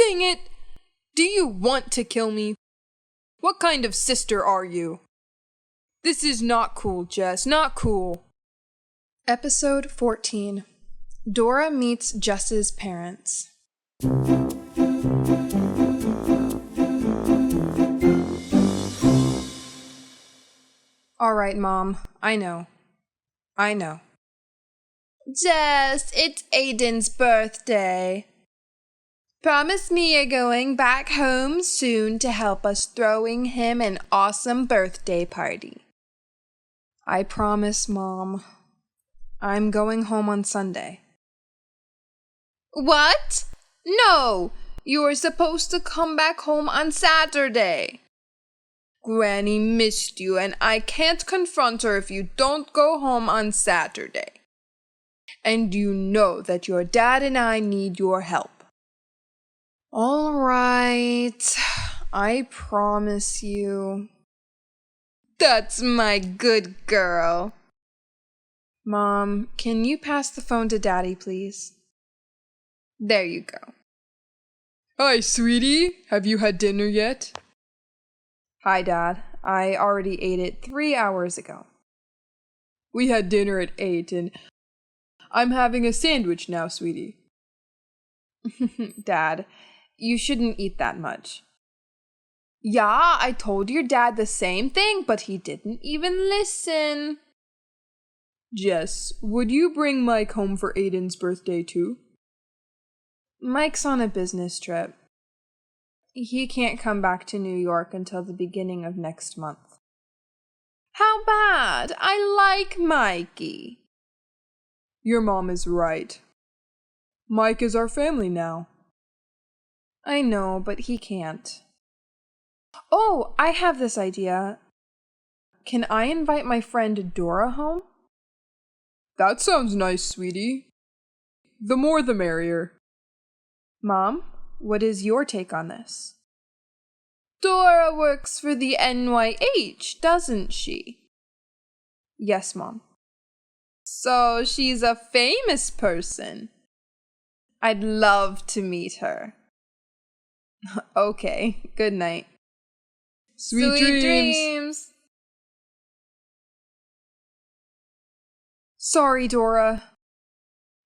Dang it! Do you want to kill me? What kind of sister are you? This is not cool, Jess, not cool. Episode 14. Dora meets Jess's parents. Alright, Mom. I know. Jess, it's Aiden's birthday. Promise me you're going back home soon to help us throwing him an awesome birthday party. I promise, Mom. I'm going home on Sunday. What? No! You're supposed to come back home on Saturday. Granny missed you, and I can't confront her if you don't go home on Saturday. And you know that your dad and I need your help. All right, I promise you. That's my good girl. Mom, can you pass the phone to Daddy, please? There you go. Hi, sweetie. Have you had dinner yet? Hi, Dad. I already ate it 3 hours ago. We had dinner at 8, and I'm having a sandwich now, sweetie. Dad, you shouldn't eat that much. Yeah, I told your dad the same thing, but he didn't even listen. Jess, would you bring Mike home for Aiden's birthday too? Mike's on a business trip. He can't come back to New York until the beginning of next month. How bad! I like Mikey. Your mom is right. Mike is our family now. I know, but he can't. Oh, I have this idea. Can I invite my friend Dora home? That sounds nice, sweetie. The more the merrier. Mom, what is your take on this? Dora works for the NYH, doesn't she? Yes, Mom. So she's a famous person. I'd love to meet her. Okay, good night. Sweet dreams. Sorry, Dora.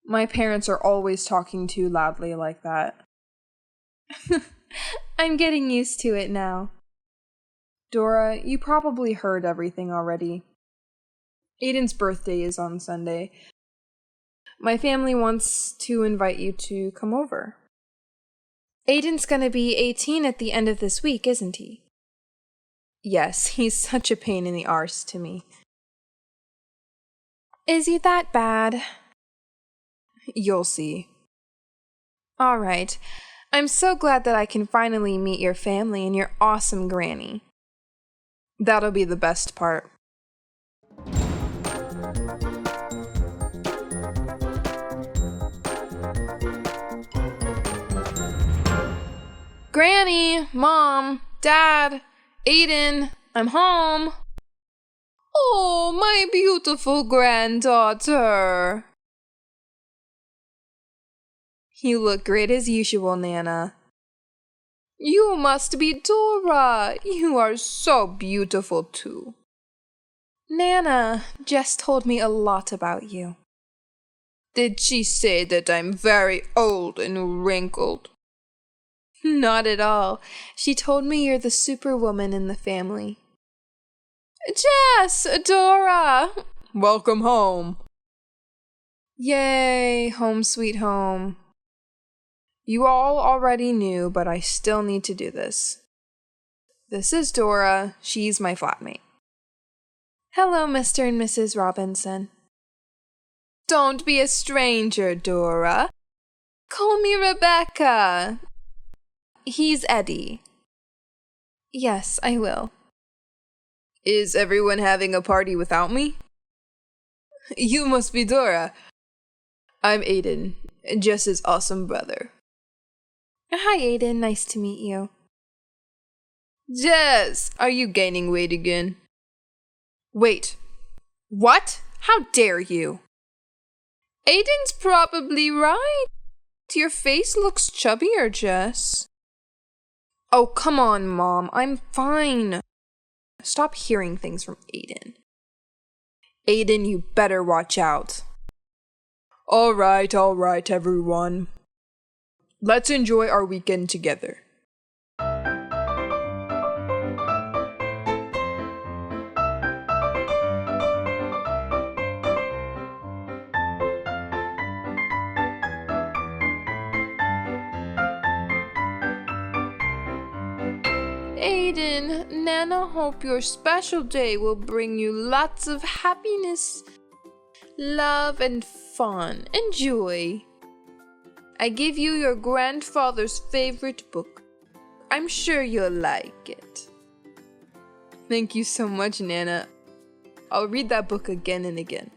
My parents are always talking too loudly like that. I'm getting used to it now. Dora, you probably heard everything already. Aiden's birthday is on Sunday. My family wants to invite you to come over. Aiden's gonna be 18 at the end of this week, isn't he? Yes, he's such a pain in the arse to me. Is he that bad? You'll see. All right. I'm so glad that I can finally meet your family and your awesome granny. That'll be the best part. Granny, Mom, Dad, Aiden, I'm home. Oh, my beautiful granddaughter. You look great as usual, Nana. You must be Dora. You are so beautiful too. Nana, Jess told me a lot about you. Did she say that I'm very old and wrinkled? Not at all. She told me you're the superwoman in the family. Jess, Dora! Welcome home. Yay, home sweet home. You all already knew, but I still need to do this. This is Dora. She's my flatmate. Hello, Mr. and Mrs. Robinson. Don't be a stranger, Dora. Call me Rebecca. He's Eddie. Yes, I will. Is everyone having a party without me? You must be Dora. I'm Aiden, Jess's awesome brother. Hi, Aiden. Nice to meet you. Jess, are you gaining weight again? Wait. What? How dare you? Aiden's probably right. Your face looks chubbier, Jess. Oh, come on, Mom. I'm fine. Stop hearing things from Aiden. Aiden, you better watch out. All right, everyone. Let's enjoy our weekend together. Aiden, Nana hope your special day will bring you lots of happiness, love, and fun and joy. I give you your grandfather's favorite book. I'm sure you'll like it. Thank you so much, Nana. I'll read that book again and again.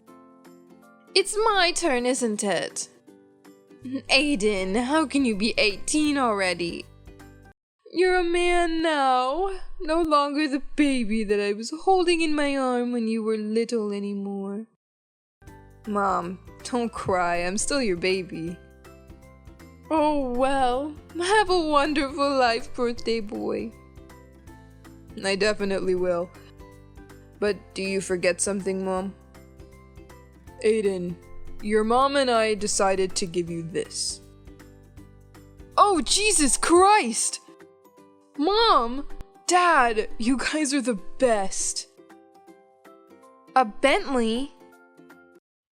It's my turn, isn't it? Aiden, how can you be 18 already? You're a man now, no longer the baby that I was holding in my arm when you were little anymore. Mom, don't cry, I'm still your baby. Oh well, have a wonderful life, birthday boy. I definitely will. But do you forget something, Mom? Aiden, your mom and I decided to give you this. Oh, Jesus Christ! Mom! Dad! You guys are the best! A Bentley?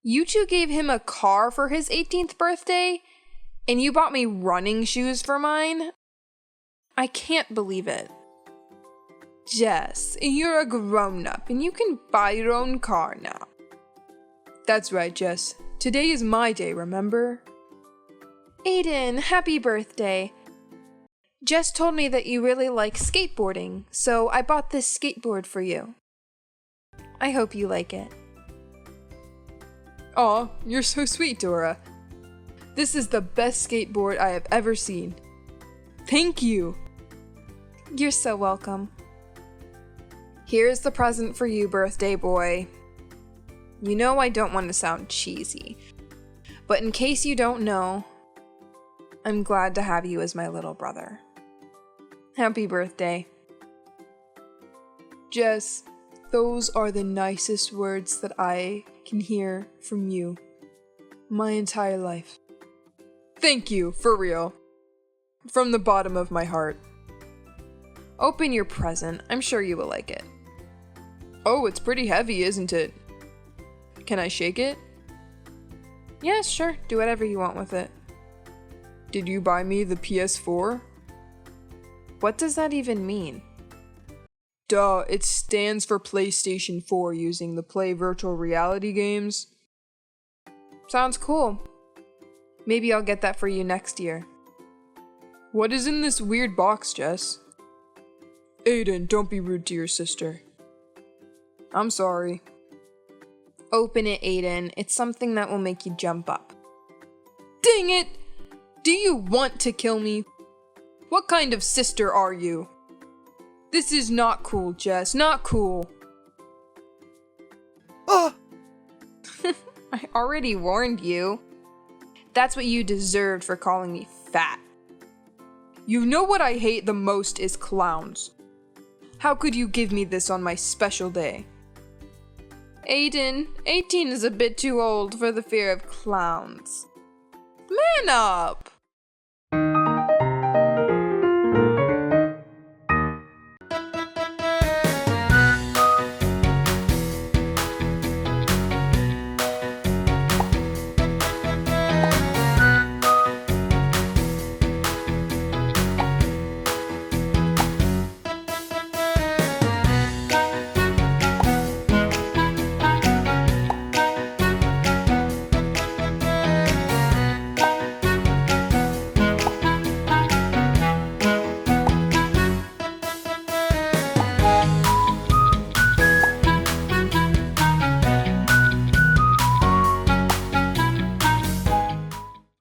You two gave him a car for his 18th birthday? And you bought me running shoes for mine? I can't believe it. Jess, you're a grown-up and you can buy your own car now. That's right, Jess. Today is my day, remember? Aiden, happy birthday. Jess told me that you really like skateboarding, so I bought this skateboard for you. I hope you like it. Aw, you're so sweet, Dora. This is the best skateboard I have ever seen. Thank you. You're so welcome. Here's the present for you, birthday boy. You know I don't want to sound cheesy, but in case you don't know, I'm glad to have you as my little brother. Happy birthday. Jess, those are the nicest words that I can hear from you my entire life. Thank you, for real. From the bottom of my heart. Open your present. I'm sure you will like it. Oh, it's pretty heavy, isn't it? Can I shake it? Yeah, sure. Do whatever you want with it. Did you buy me the PS4? What does that even mean? Duh, it stands for PlayStation 4 using the Play Virtual Reality games. Sounds cool. Maybe I'll get that for you next year. What is in this weird box, Jess? Aiden, don't be rude to your sister. I'm sorry. Open it, Aiden. It's something that will make you jump up. Dang it! Do you want to kill me? What kind of sister are you? This is not cool, Jess. Not cool. Ugh! I already warned you. That's what you deserved for calling me fat. You know what I hate the most is clowns. How could you give me this on my special day? Aiden, 18 is a bit too old for the fear of clowns. Man up!